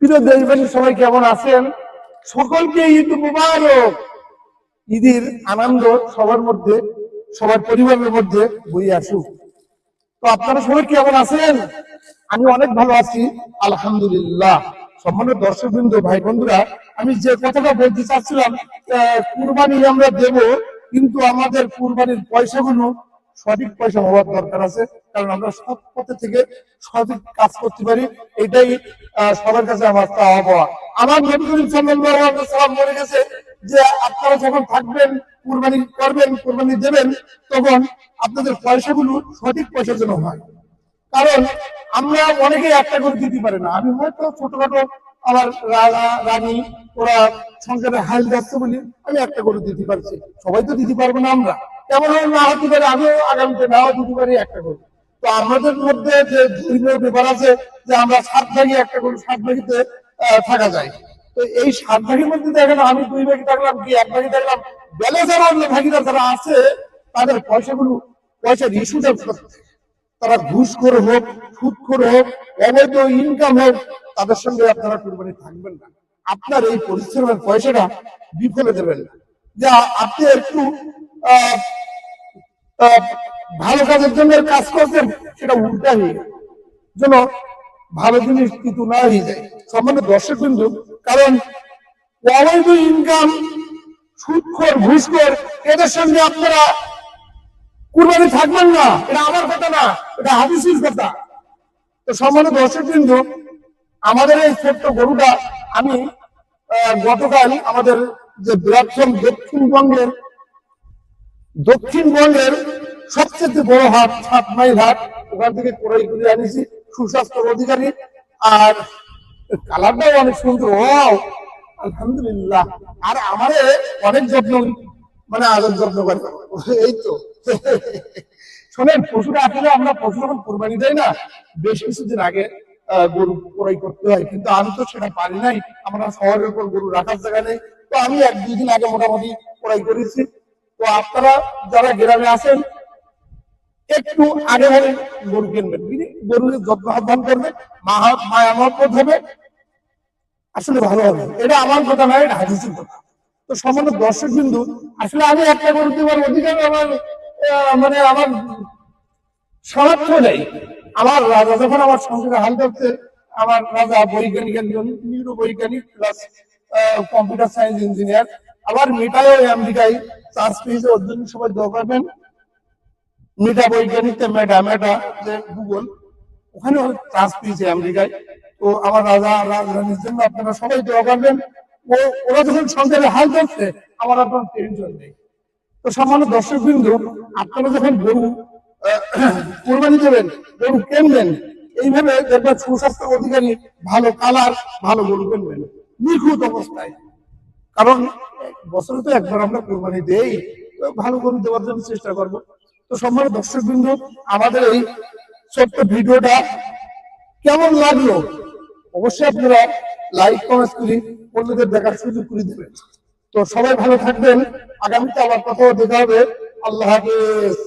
প্রিয় দেশবাসী সবাই কেমন আছেন? সকলকে ঈদ মুবারক। ঈদের আনন্দ সবার মধ্যে, সবার পরিবারের মধ্যে বয়ে আসুক। তো আপনারা সবাই কেমন আছেন? আমি অনেক ভালো আছি, আলহামদুলিল্লাহ। সম্মানিত দর্শকবৃন্দ, ভাই বন্ধুরা, আমি যে কথাটা বলতে চাচ্ছিলাম, কুরবানি আমরা দেব, কিন্তু আমাদের কুরবানির পয়সাগুলো সঠিক পয়সা হওয়ার দরকার আছে, কারণ আমরা সৎ পথে থেকে সঠিক কাজ করতে পারি। এটাই সবার কাছে আমার চাওয়া। আমার নবী করিম সাল্লাল্লাহু আলাইহি ওয়াসাল্লাম বলে গেছে যে আপনারা যখন থাকবেন, কুরবানি করবেন, কুরবানি দেবেন, তখন আপনাদের পয়সাগুলো সঠিক পয়সার জন্য হয়। কারণ আমরা অনেকেই একটা করে দিতে পারি না। আমি হয়তো ছোটখাটো আমার রাজা রানী ওরা সংসারে হাল যাচ্ছে বলি আমি একটা করে দিতে পারছি, সবাই তো দিতে পারবো না। আমরা তেমন না হতে পারে, আমিও আগামীতে নাও দিতে পারি একটা করে। তো আমাদের মধ্যে যে ধর্মীয় ব্যাপার আছে যে আমরা 7 ভাগে একটা করে 7 ভাগিতে থাকা যায়। তো এই 7 ভাগের মধ্যে দেখেন আমি 2 ভাগে থাকলাম কি 1 ভাগে থাকলাম, ব্যালেন্সের অন্য ভাগিদার যারা আছে তাদের পয়সার ইস্যুটা করতে, তারা ঘুষখোর হোক, সুদখোর হোক, অবৈধ ইনকাম হোক, তাদের সঙ্গে আপনারা কুরবানি থাকবেন না। আপনার এই পরিশ্রমের পয়সাটা বিফলে দেবেন না। যা আপনি একটু ভালো কাজের জন্য কাজ করছেন, সেটা উল্টা হয়ে যেন ভালো জিনিস কিন্তু না হয়ে যায়। সম্মানিত দর্শক বিন্দু, কারণ অবৈধ ইনকাম, সুদখোর, ঘুষখোর, এদের সঙ্গে আপনারা কুরবানি থাকবেন না। এটা আমার কথা না, এটা হাদিসের কথা। তো সম্মানিত দর্শক বিন্দু, আমাদের এই ছোট্ট গরুটা আমি গতকাল আমাদের যে বৃহত্তম দক্ষিণবঙ্গের সবচেয়ে বড় হাট 7 মাইল হাট, ওখান থেকে ক্রয় করে আনিছি, সুস্বাস্থ্য অধিকারী। আর কালারটাও অনেক সুন্দর, আলহামদুলিল্লাহ। আর আমারে অনেক যত্ন, মানে আদর যত্ন করে। এই তো শোনেন, পশুটা আসলে আমরা পশু যখন কোরবানি দেয় না, বেশ কিছুদিন আগে গরু ক্রয় করতে হয়, কিন্তু আমি তো সেটা পারি নাই। আমরা শহরের উপর গরু রাখার জায়গা নেই। তো আমি 1-2 দিন আগে মোটামুটি ক্রয় করেছি। তো আপনারা যারা গ্রামে আছেন একটু আগে হলে গরু কিনবেন, গরুর যত্ন আহ্বান করবে, মায়া মহব্বত হবে, আসলে ভালো হবে। এটা আমার কথা নয়, এটা হাদিসের কথা। তো সম্মানিত দর্শক বিন্দু, আসলে আমি একটা গরু দেওয়ার অধিকার আমার মানে আমার সামর্থ্য নেই। আমার রাজা যখন আমার সংসারে হাল ধরতে, আমার রাজা বৈজ্ঞানিক, একজন নিউরো বৈজ্ঞানিক প্লাস কম্পিউটার সায়েন্স ইঞ্জিনিয়ার, আবার মেটায় আমেরিকায় চান্স পেয়েছে। ওর জন্য সবাই দোয়া করবেন। মেটা বৈজ্ঞানিক মেটা যে গুগল, ওখানে চান্স পেয়েছে আমেরিকায়। তো আমার রাজা রাজধানীর জন্য আপনারা সবাই দোয়া করবেন। ওরা যখন সংসারে হাল ধরছে, আমার আপনার টেনশন নেই। তো সম্মানিত দর্শক বিন্দু, আপনারা যখন গরু কোরবানি দেবেন, গরু কিনবেন, এইভাবে দেখবেন সুস্বাস্থ্য অধিকারী, ভালো কালার, ভালো গরু কিনবেন নিখুঁত অবস্থায়। কারণ বছরে তো একবার আমরা কোরবানি দেই, ভালো গরু দেওয়ার জন্য চেষ্টা করব। তো সম্মানিত দর্শক বিন্দু, আমাদের এই ছোট্ট ভিডিওটা কেমন লাগলো অবশ্যই আপনারা লাইক কমেন্ট করে অন্যদের দেখার সুযোগ করে দেবেন। তো সবাই ভালো থাকবেন, আগামীতে আবার কোথাও দেখা হবে। আল্লাহ হাফেজ।